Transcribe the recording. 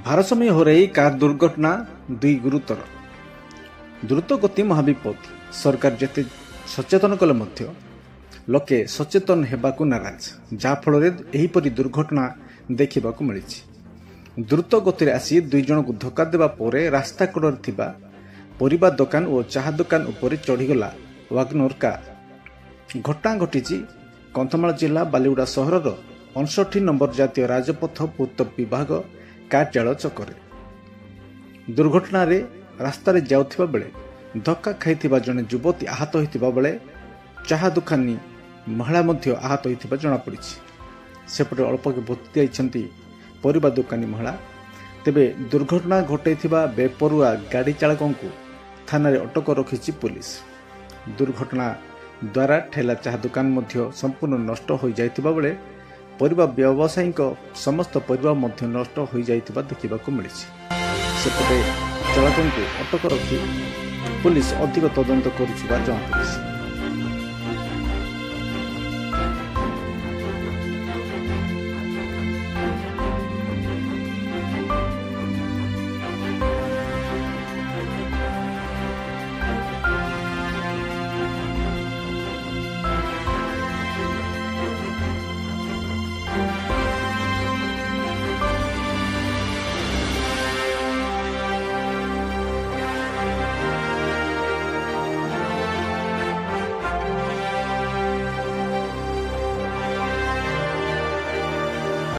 ଭାରସାମ୍ୟ ହରାଇ କାର ଦୁର୍ଘଟଣା 2 ଗୁରୁତର। ଦ୍ରୁତ ଗତି ମହାବିପଦ। ସରକାର ଯେତେ ସଚେତନ କଲେ ମଧ୍ୟ ଲୋକେ ସଚେତନ ହେବାକୁ ନାରାଜ, ଯାହାଫଳରେ ଏହିପରି ଦୁର୍ଘଟଣା ଦେଖିବାକୁ ମିଳିଛି। ଦ୍ରୁତ ଗତିରେ ଆସି 2 ଜଣଙ୍କୁ ଧକ୍କା ଦେବା ପରେ ରାସ୍ତା କଡ଼ରେ ଥିବା ପରିବା ଦୋକାନ ଓ ଚାହା ଦୋକାନ ଉପରେ ଚଢ଼ିଗଲା ୱାଗନର କାର। ଘଟଣା ଘଟିଛି କନ୍ଧମାଳ ଜିଲ୍ଲା ବାଲିଗୁଡ଼ା ସହରର 59 ନମ୍ବର ଜାତୀୟ ରାଜପଥ ପୂର୍ତ୍ତ ବିଭାଗ କାର୍ଯ୍ୟାଳୟ ଛକରେ। ଦୁର୍ଘଟଣାରେ ରାସ୍ତାରେ ଯାଉଥିବା ବେଳେ ଧକ୍କା ଖାଇଥିବା ଜଣେ ଯୁବତୀ ଆହତ ହୋଇଥିବା ବେଳେ ଚାହା ଦୋକାନୀ ମହିଳା ମଧ୍ୟ ଆହତ ହୋଇଥିବା ଜଣାପଡ଼ିଛି। ସେପଟେ ଅଳ୍ପକେ ଭର୍ତ୍ତି ଯାଇଛନ୍ତି ପରିବା ଦୋକାନୀ ମହିଳା। ତେବେ ଦୁର୍ଘଟଣା ଘଟାଇଥିବା ବେପରୁଆ ଗାଡ଼ି ଚାଳକଙ୍କୁ ଥାନାରେ ଅଟକ ରଖିଛି ପୁଲିସ। ଦୁର୍ଘଟଣା ଦ୍ୱାରା ଠେଲା ଚାହା ଦୋକାନ ମଧ୍ୟ ସମ୍ପୂର୍ଣ୍ଣ ନଷ୍ଟ ହୋଇଯାଇଥିବା ବେଳେ ପରିବା ବ୍ୟବସାୟୀଙ୍କ ସମସ୍ତ ପରିବା ମଧ୍ୟ ନଷ୍ଟ ହୋଇଯାଇଥିବା ଦେଖିବାକୁ ମିଳିଛି। ସେପଟେ ଚାଳକଙ୍କୁ ଅଟକ ରଖି ପୁଲିସ ଅଧିକ ତଦନ୍ତ କରୁଥିବା ଜଣାପଡ଼ିଛି।